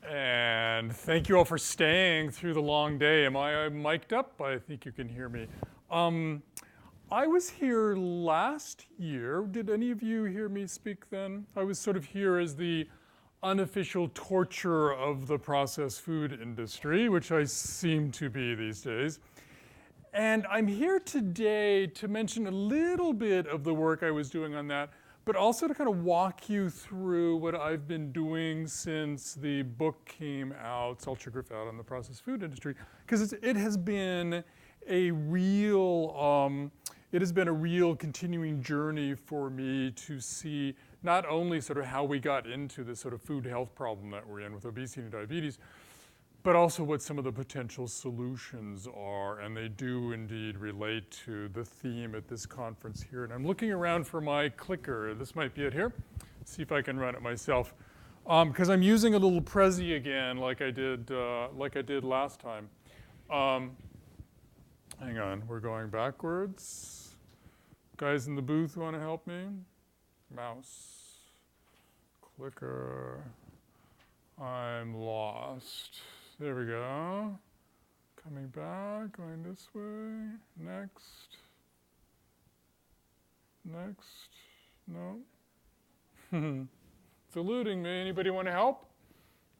And thank you all for staying through the long day. Am I mic'd up? I think you can hear me. I was here last year. Did any of you hear me speak then? I was sort of here as the unofficial torturer of the processed food industry, which I seem to be these days. And I'm here today to mention a little bit of the work I was doing on that, but also to kind of walk you through what I've been doing since the book came out, Salt, Sugar, Fat on the Processed Food Industry, because it has been a real continuing journey for me to see not only sort of how we got into this sort of food health problem that we're in with obesity and diabetes, but also what some of the potential solutions are, and they do indeed relate to the theme at this conference here. And I'm looking around for my clicker. This might be it here. See if I can run it myself, because I'm using a little Prezi again, like I did last time. Hang on, we're going backwards. Guys in the booth want to help me? Mouse, clicker. I'm lost. There we go. Coming back, going this way. Next. Next. No. It's eluding me. Anybody want to help?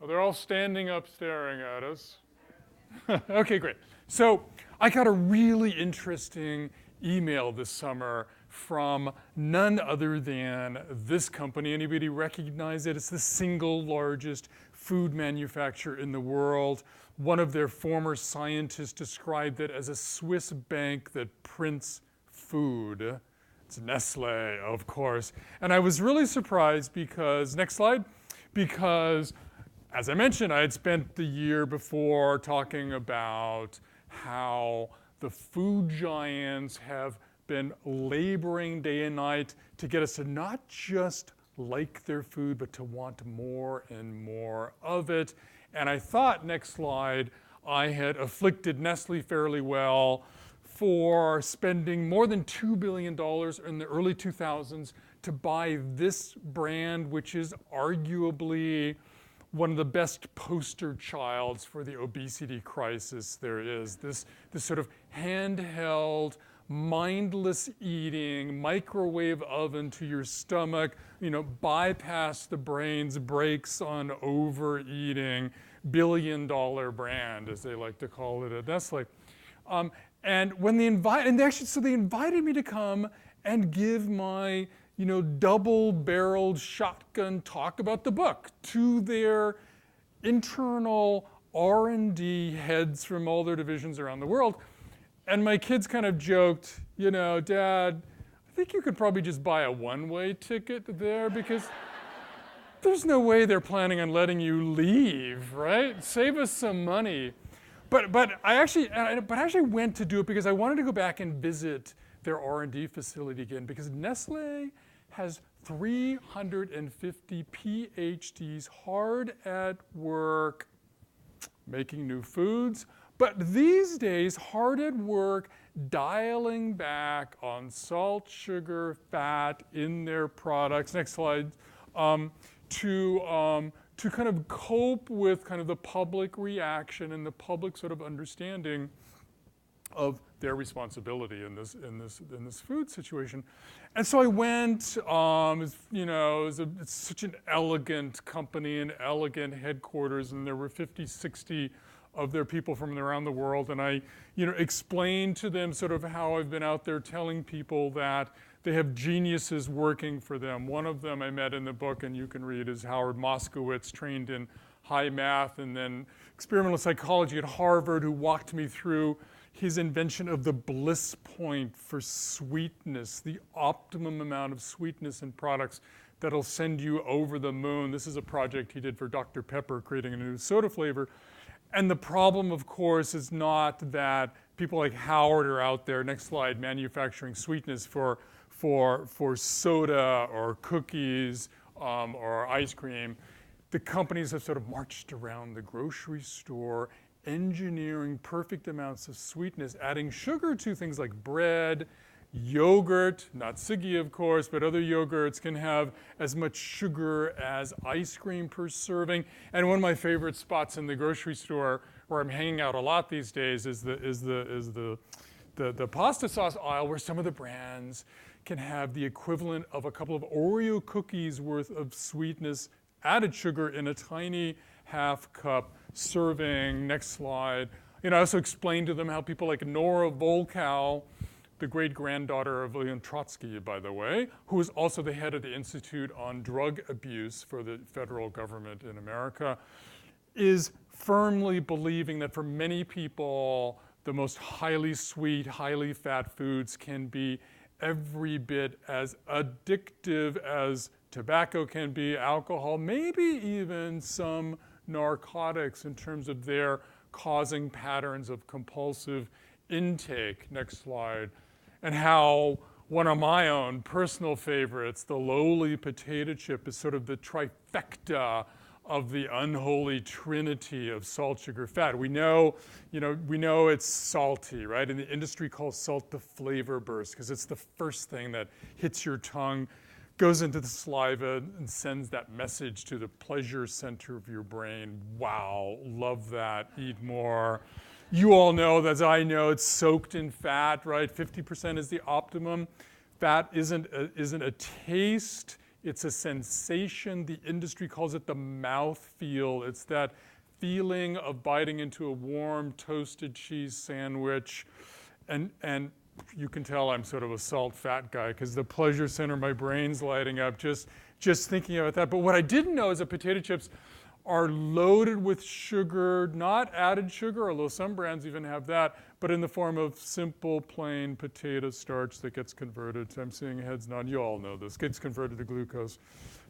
Oh, they're all standing up staring at us. Okay, great. So I got a really interesting email this summer from none other than this company. Anybody recognize it? It's the single largest food manufacturer in the world. One of their former scientists described it as a Swiss bank that prints food. It's Nestle, of course. And I was really surprised because, next slide, because as I mentioned, I had spent the year before talking about how the food giants have been laboring day and night to get us to not just like their food, but to want more and more of it. And I thought, next slide, I had afflicted Nestle fairly well for spending more than $2 billion in the early 2000s to buy this brand, which is arguably one of the best poster childs for the obesity crisis there is. This sort of handheld, mindless eating, microwave oven to your stomach, bypass the brain's brakes on overeating, billion-dollar brand, as they like to call it at Nestle. And when they invited me to come and give my double-barreled shotgun talk about the book to their internal R&D heads from all their divisions around the world. And my kids kind of joked, Dad, I think you could probably just buy a one-way ticket there because there's no way they're planning on letting you leave, right? Save us some money. But I actually went to do it because I wanted to go back and visit their R&D facility again, because Nestle has 350 PhDs hard at work making new foods, but these days hard at work dialing back on salt, sugar, fat in their products. Next slide. To kind of cope with kind of the public reaction and the public sort of understanding of their responsibility in this food situation. And so I went, it's such an elegant company and elegant headquarters, and there were 50, 60 of their people from around the world. And I, explained to them sort of how I've been out there telling people that they have geniuses working for them. One of them I met in the book, and you can read, is Howard Moskowitz, trained in high math and then experimental psychology at Harvard, who walked me through his invention of the bliss point for sweetness, the optimum amount of sweetness in products that'll send you over the moon. This is a project he did for Dr. Pepper, creating a new soda flavor. And the problem, of course, is not that people like Howard are out there, next slide, manufacturing sweetness for soda or cookies or ice cream. The companies have sort of marched around the grocery store, engineering perfect amounts of sweetness, adding sugar to things like bread, Yogurt, not Siggy of course, but other yogurts can have as much sugar as ice cream per serving. And one of my favorite spots in the grocery store where I'm hanging out a lot these days is the pasta sauce aisle, where some of the brands can have the equivalent of a couple of Oreo cookies worth of sweetness, added sugar in a tiny half cup serving. Next slide. I also explained to them how people like Nora Volkow, the great-granddaughter of Leon Trotsky, by the way, who is also the head of the Institute on Drug Abuse for the federal government in America, is firmly believing that for many people, the most highly sweet, highly fat foods can be every bit as addictive as tobacco can be, alcohol, maybe even some narcotics in terms of their causing patterns of compulsive intake. Next slide. And how one of my own personal favorites, the lowly potato chip, is sort of the trifecta of the unholy trinity of salt, sugar, fat. We know it's salty, right? And the industry calls salt the flavor burst because it's the first thing that hits your tongue, goes into the saliva, and sends that message to the pleasure center of your brain. Wow, love that, eat more. You all know, as I know, it's soaked in fat, right? 50% is the optimum. Fat isn't a taste, it's a sensation. The industry calls it the mouth feel. It's that feeling of biting into a warm toasted cheese sandwich. And you can tell I'm sort of a salt fat guy because the pleasure center, my brain's lighting up just thinking about that. But what I didn't know is that potato chips are loaded with sugar, not added sugar, although some brands even have that, but in the form of simple, plain potato starch that gets converted to, I'm seeing heads nod, you all know this, gets converted to glucose.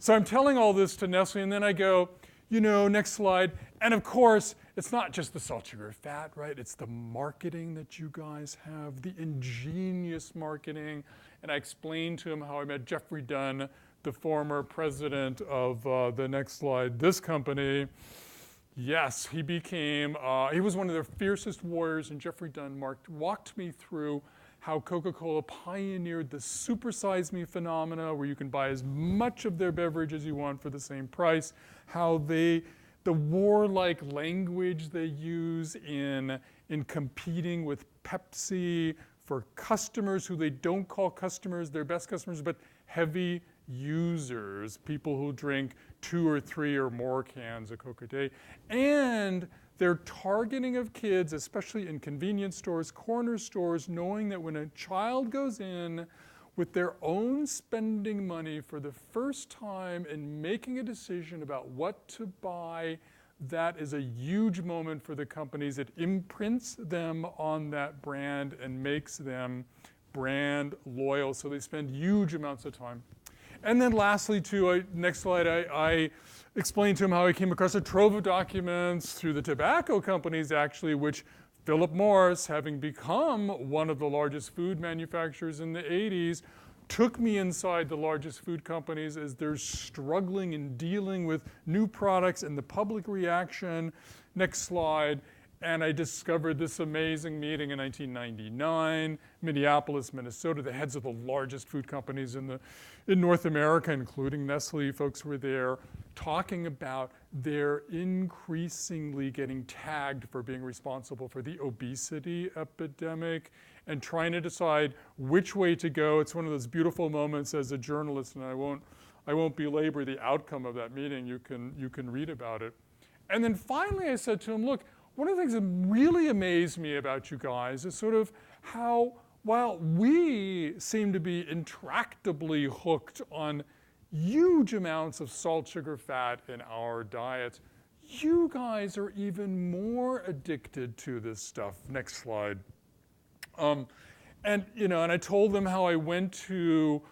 So I'm telling all this to Nestle, and then I go, next slide. And of course, it's not just the salt, sugar, fat, right? It's the marketing that you guys have, the ingenious marketing. And I explained to him how I met Jeffrey Dunn, the former president of the next slide, this company. Yes, he was one of their fiercest warriors, and Jeffrey Dunn walked me through how Coca-Cola pioneered the Super Size Me phenomena, where you can buy as much of their beverage as you want for the same price, how the warlike language they use in competing with Pepsi for customers who they don't call customers, their best customers, but heavy users, people who drink 2 or 3 or more cans of Coke a day, and their targeting of kids, especially in convenience stores, corner stores, knowing that when a child goes in with their own spending money for the first time and making a decision about what to buy, that is a huge moment for the companies. It imprints them on that brand and makes them brand loyal, so they spend huge amounts of time. And then lastly, too, next slide, I explained to him how I came across a trove of documents through the tobacco companies, actually, which Philip Morris, having become one of the largest food manufacturers in the 80s, took me inside the largest food companies as they're struggling and dealing with new products and the public reaction. Next slide. And I discovered this amazing meeting in 1999, Minneapolis, Minnesota. The heads of the largest food companies in North America, including Nestle, folks were there talking about their increasingly getting tagged for being responsible for the obesity epidemic and trying to decide which way to go. It's one of those beautiful moments as a journalist, and I won't belabor the outcome of that meeting. You can read about it. And then finally I said to him, look, one of the things that really amazed me about you guys is sort of how, while we seem to be intractably hooked on huge amounts of salt, sugar, fat in our diets, you guys are even more addicted to this stuff. Next slide. And I told them how I went to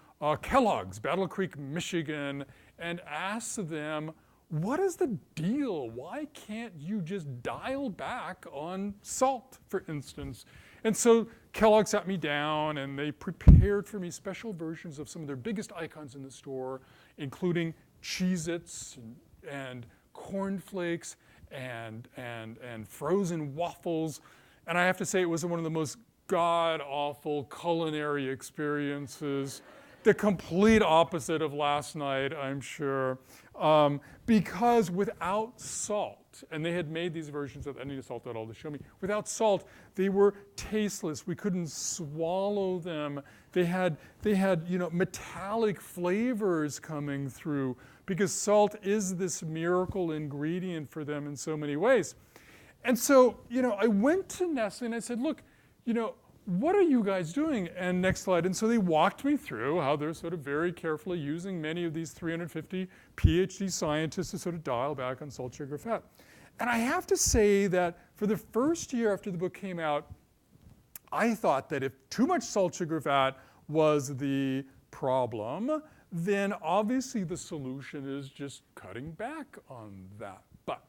Kellogg's, Battle Creek, Michigan, and asked them, what is the deal? Why can't you just dial back on salt, for instance? And so Kellogg sat me down and they prepared for me special versions of some of their biggest icons in the store, including Cheez-Its and cornflakes and frozen waffles. And I have to say it was one of the most god-awful culinary experiences, the complete opposite of last night, I'm sure, because without salt, and they had made these versions of any salt at all to show me, without salt, they were tasteless. We couldn't swallow them. They had metallic flavors coming through because salt is this miracle ingredient for them in so many ways. And so, I went to Nestle and I said, look, what are you guys doing? And next slide. And so they walked me through how they're sort of very carefully using many of these 350 PhD scientists to sort of dial back on salt, sugar, fat. And I have to say that for the first year after the book came out, I thought that if too much salt, sugar, fat was the problem, then obviously the solution is just cutting back on that. But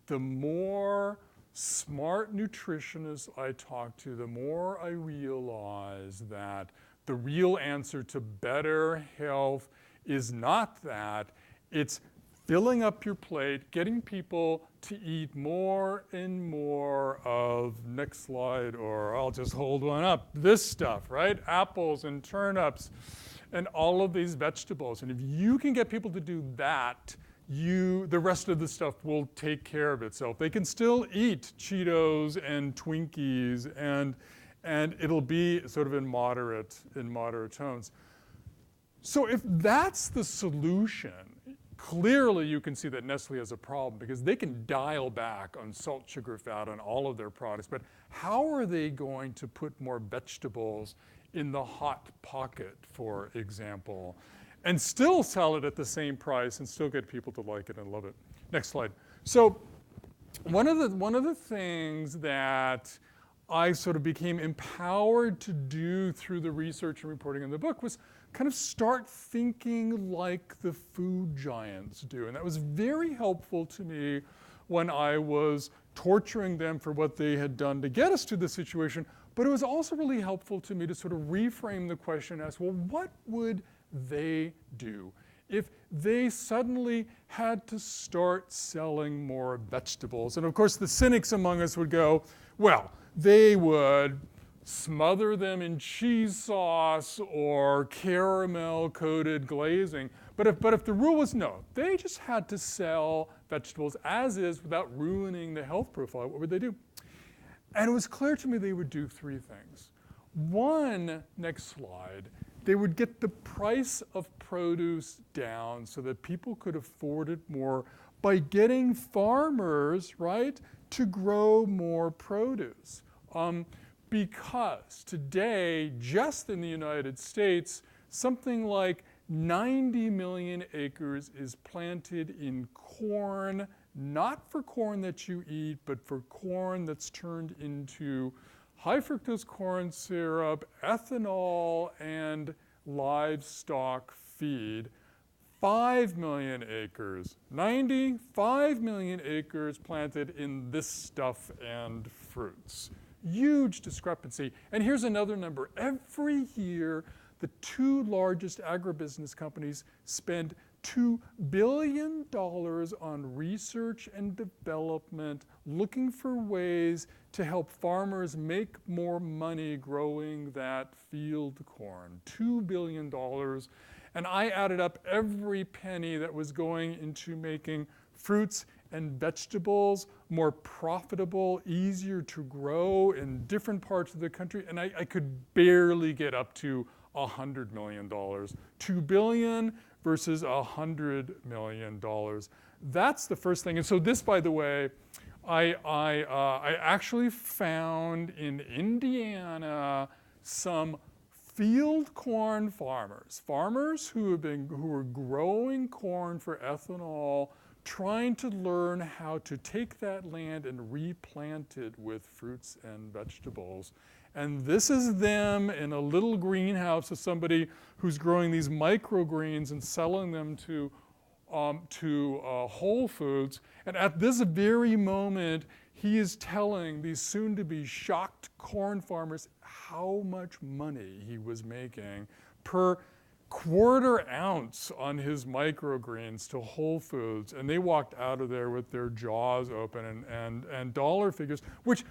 the more smart nutritionists I talk to, the more I realize that the real answer to better health is not that. It's filling up your plate, getting people to eat more and more of, next slide, or I'll just hold one up, this stuff, right? Apples and turnips and all of these vegetables. And if you can get people to do that, the rest of the stuff will take care of itself. They can still eat Cheetos and Twinkies, and it'll be sort of in moderate tones. So if that's the solution, clearly you can see that Nestle has a problem because they can dial back on salt, sugar, fat on all of their products. But how are they going to put more vegetables in the Hot Pocket, for example, and still sell it at the same price and still get people to like it and love it? Next slide. So one of the things that I sort of became empowered to do through the research and reporting in the book was kind of start thinking like the food giants do. And that was very helpful to me when I was torturing them for what they had done to get us to this situation. But it was also really helpful to me to sort of reframe the question as, well, what would they do if they suddenly had to start selling more vegetables? And of course, the cynics among us would go, well, they would smother them in cheese sauce or caramel-coated glazing. But if the rule was no, they just had to sell vegetables as is without ruining the health profile, what would they do? And it was clear to me they would do three things. One, next slide, they would get the price of produce down so that people could afford it more by getting farmers, right, to grow more produce. Because today, just in the United States, something like 90 million acres is planted in corn, not for corn that you eat, but for corn that's turned into high fructose corn syrup, ethanol, and livestock feed. 5 million acres, 95 million acres planted in this stuff and fruits. Huge discrepancy. And here's another number. Every year, the two largest agribusiness companies spend $2 billion on research and development, looking for ways to help farmers make more money growing that field corn. $2 billion. And I added up every penny that was going into making fruits and vegetables more profitable, easier to grow in different parts of the country, and I could barely get up to $100 million. $2 billion versus $100 million. That's the first thing. And so this, by the way, I actually found in Indiana some field corn farmers who were growing corn for ethanol, trying to learn how to take that land and replant it with fruits and vegetables. And this is them in a little greenhouse of somebody who's growing these microgreens and selling them to Whole Foods. And at this very moment, he is telling these soon-to-be shocked corn farmers how much money he was making per quarter ounce on his microgreens to Whole Foods. And they walked out of there with their jaws open and dollar figures, which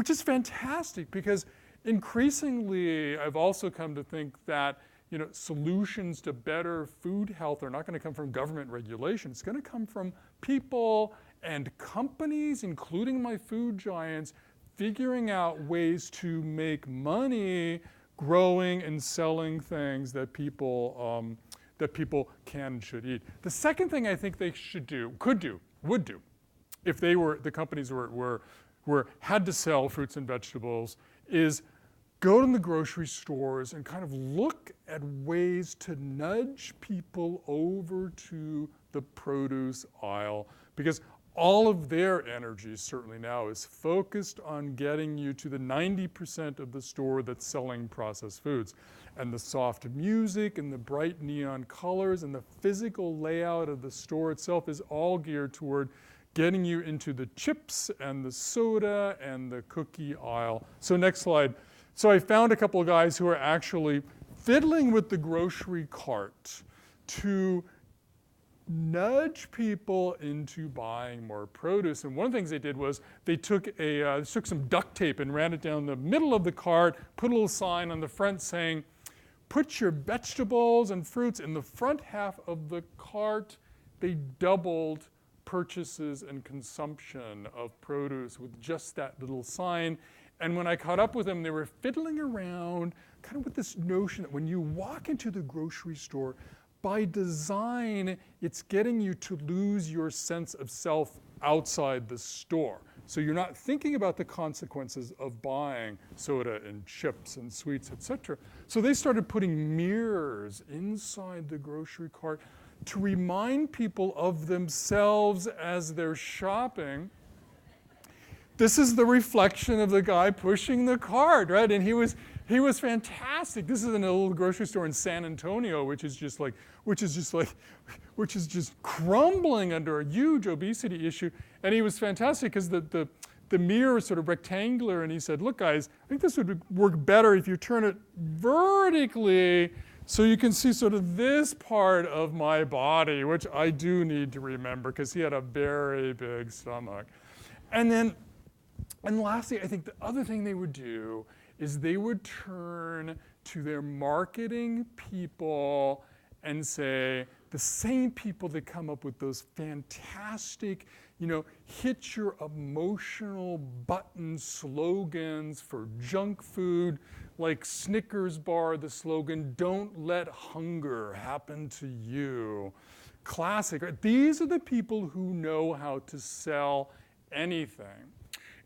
is fantastic because increasingly, I've also come to think that solutions to better food health are not going to come from government regulation. It's going to come from people and companies, including my food giants, figuring out ways to make money growing and selling things that people can and should eat. The second thing I think they would do, if the companies had to sell fruits and vegetables, is go to the grocery stores and kind of look at ways to nudge people over to the produce aisle, because all of their energy certainly now is focused on getting you to the 90% of the store that's selling processed foods. And the soft music and the bright neon colors and the physical layout of the store itself is all geared toward getting you into the chips and the soda and the cookie aisle. So next slide. So I found a couple of guys who are actually fiddling with the grocery cart to nudge people into buying more produce. And one of the things they did was they took some duct tape and ran it down the middle of the cart, put a little sign on the front saying, "Put your vegetables and fruits in the front half of the cart." They doubled purchases and consumption of produce with just that little sign. And when I caught up with them, they were fiddling around kind of with this notion that when you walk into the grocery store, by design, it's getting you to lose your sense of self outside the store. So you're not thinking about the consequences of buying soda and chips and sweets, etc. So they started putting mirrors inside the grocery cart to remind people of themselves as they're shopping. This is the reflection of the guy pushing the cart, right? And he was fantastic. This is in a little grocery store in San Antonio, which is just crumbling under a huge obesity issue. And he was fantastic because the mirror is sort of rectangular, and he said, "Look, guys, I think this would work better if you turn it vertically so you can see sort of this part of my body," which I do need to remember because he had a very big stomach. And lastly, I think the other thing they would do is they would turn to their marketing people and say, the same people that come up with those fantastic, hit your emotional button slogans for junk food, like Snickers bar, the slogan, "Don't let hunger happen to you." Classic, right? These are the people who know how to sell anything.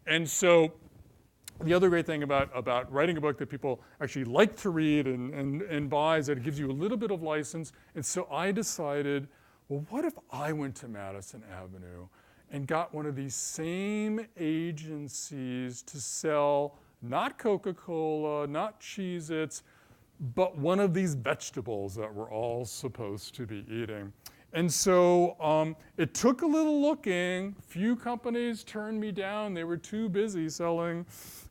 And so the other great thing about writing a book that people actually like to read and buy is that it gives you a little bit of license. And so I decided, well, what if I went to Madison Avenue and got one of these same agencies to sell not Coca-Cola, not Cheez-Its, but one of these vegetables that we're all supposed to be eating. And so it took a little looking. Few companies turned me down. They were too busy selling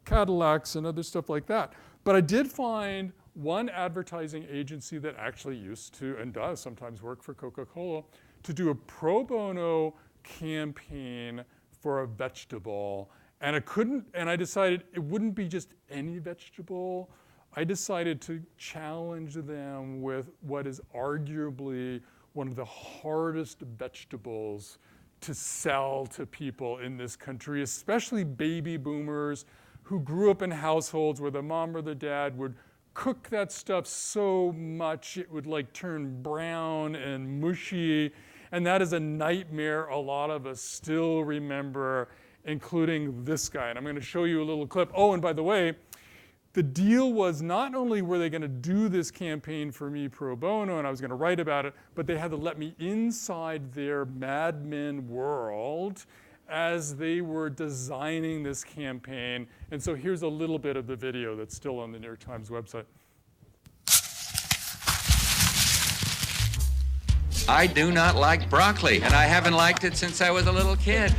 Cadillacs and other stuff like that. But I did find one advertising agency that actually used to and does sometimes work for Coca-Cola to do a pro bono campaign for a vegetable. And I decided it wouldn't be just any vegetable. I decided to challenge them with what is arguably one of the hardest vegetables to sell to people in this country, especially baby boomers who grew up in households where the mom or the dad would cook that stuff so much it would turn brown and mushy. And that is a nightmare a lot of us still remember, including this guy. And I'm going to show you a little clip. Oh, and by the way, the deal was not only were they going to do this campaign for me pro bono, and I was going to write about it, but they had to let me inside their Mad Men world as they were designing this campaign. And so here's a little bit of the video that's still on the New York Times website. I do not like broccoli, and I haven't liked it since I was a little kid.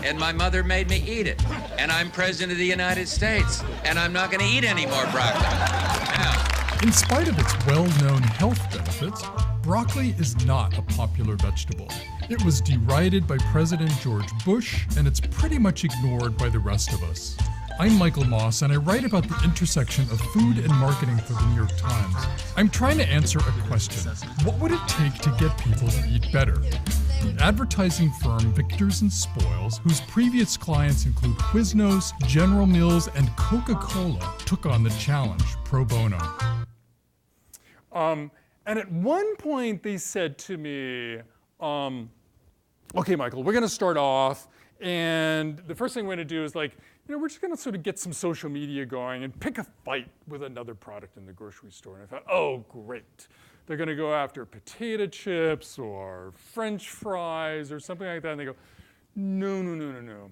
And my mother made me eat it. And I'm president of the United States, and I'm not going to eat any more broccoli. Now, in spite of its well-known health benefits, broccoli is not a popular vegetable. It was derided by President George Bush, and it's pretty much ignored by the rest of us. I'm Michael Moss, and I write about the intersection of food and marketing for the New York Times. I'm trying to answer a question. What would it take to get people to eat better? The advertising firm Victors and Spoils, whose previous clients include Quiznos, General Mills, and Coca-Cola, took on the challenge pro bono. And at one point they said to me, okay, Michael, we're going to start off, and the first thing we're going to do is we're just going to sort of get some social media going and pick a fight with another product in the grocery store. And I thought, oh, great. They're going to go after potato chips or French fries or something like that. And they go, no.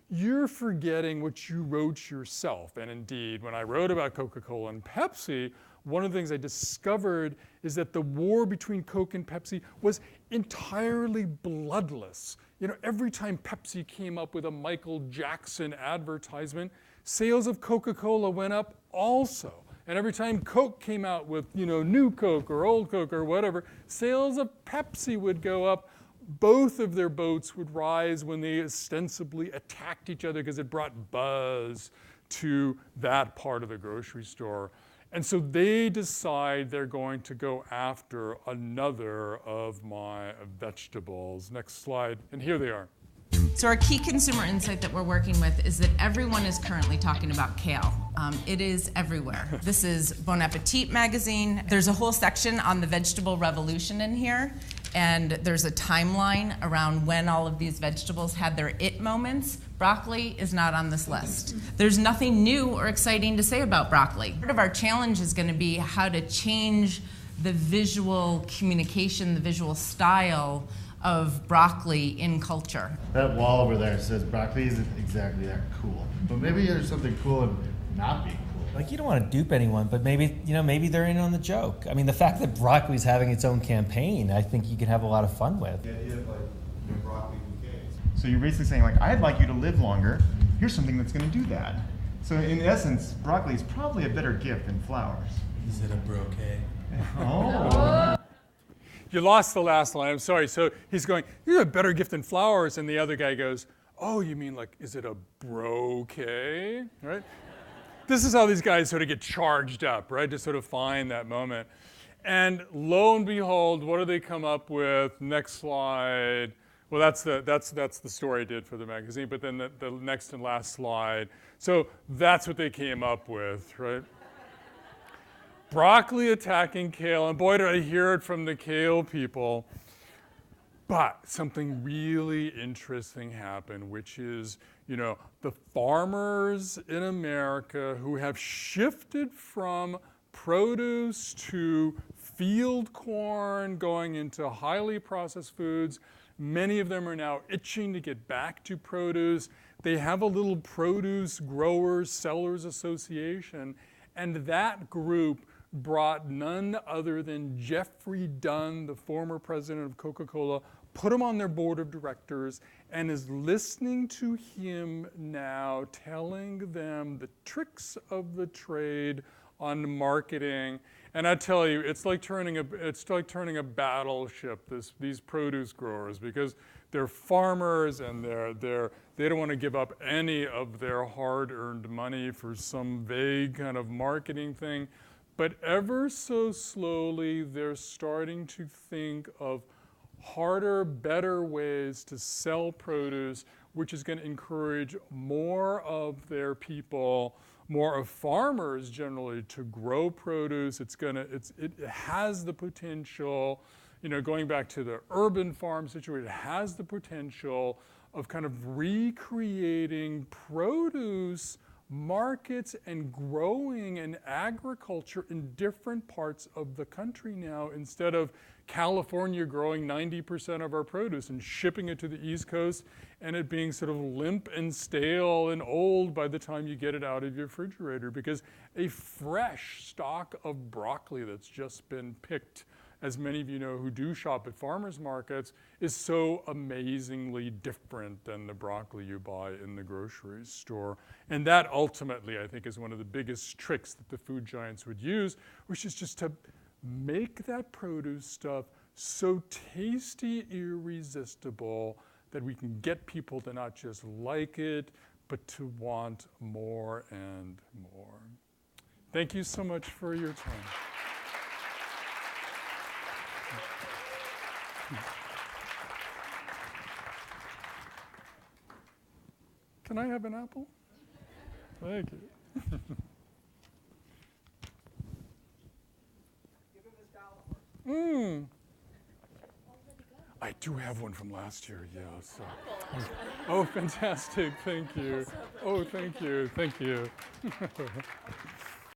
You're forgetting what you wrote yourself. And indeed, when I wrote about Coca-Cola and Pepsi, one of the things I discovered is that the war between Coke and Pepsi was entirely bloodless. Every time Pepsi came up with a Michael Jackson advertisement, sales of Coca-Cola went up also. And every time Coke came out with, new Coke or old Coke or whatever, sales of Pepsi would go up. Both of their boats would rise when they ostensibly attacked each other because it brought buzz to that part of the grocery store. And so they decide they're going to go after another of my vegetables. Next slide, and here they are. So our key consumer insight that we're working with is that everyone is currently talking about kale. It is everywhere. This is Bon Appetit magazine. There's a whole section on the vegetable revolution in here, and there's a timeline around when all of these vegetables had their it moments. Broccoli is not on this list. There's nothing new or exciting to say about broccoli. Part of our challenge is going to be how to change the visual communication, the visual style of broccoli in culture. That wall over there says broccoli isn't exactly that cool, but maybe there's something cool in not being cool. You don't want to dupe anyone, but maybe they're in on the joke. I mean, the fact that broccoli's having its own campaign, I think you can have a lot of fun with. The idea of broccoli bouquets. So you're basically saying I'd like you to live longer. Here's something that's going to do that. So in essence, broccoli is probably a better gift than flowers. Is it a bouquet? Oh. You lost the last line, I'm sorry. So he's going, you're a better gift than flowers. And the other guy goes, oh, you mean is it a bouquet? Right? This is how these guys sort of get charged up, right? To sort of find that moment. And lo and behold, what do they come up with? Next slide. Well, that's the story I did for the magazine, but then the next and last slide. So that's what they came up with, right? Broccoli attacking kale, and boy, did I hear it from the kale people. But something really interesting happened, which is, the farmers in America who have shifted from produce to field corn, going into highly processed foods. Many of them are now itching to get back to produce. They have a little produce growers, sellers association, and that group brought none other than Jeffrey Dunn, the former president of Coca-Cola, put him on their board of directors, and is listening to him now, telling them the tricks of the trade on marketing. And I tell you, it's like turning a battleship, these produce growers, because they're farmers and they don't want to give up any of their hard-earned money for some vague kind of marketing thing. But ever so slowly, they're starting to think of harder, better ways to sell produce, which is going to encourage more of their people, more of farmers generally, to grow produce. It has the potential, going back to the urban farm situation, it has the potential of kind of recreating produce markets and growing and agriculture in different parts of the country now, instead of California growing 90% of our produce and shipping it to the East Coast and it being sort of limp and stale and old by the time you get it out of your refrigerator, because a fresh stalk of broccoli that's just been picked, as many of you know who do shop at farmers markets, is so amazingly different than the broccoli you buy in the grocery store. And that ultimately, I think, is one of the biggest tricks that the food giants would use, which is just to make that produce stuff so tasty, irresistible, that we can get people to not just like it, but to want more and more. Thank you so much for your time. Can I have an apple? Thank you. I do have one from last year, yes. Oh, fantastic. Thank you. Oh, thank you. Thank you.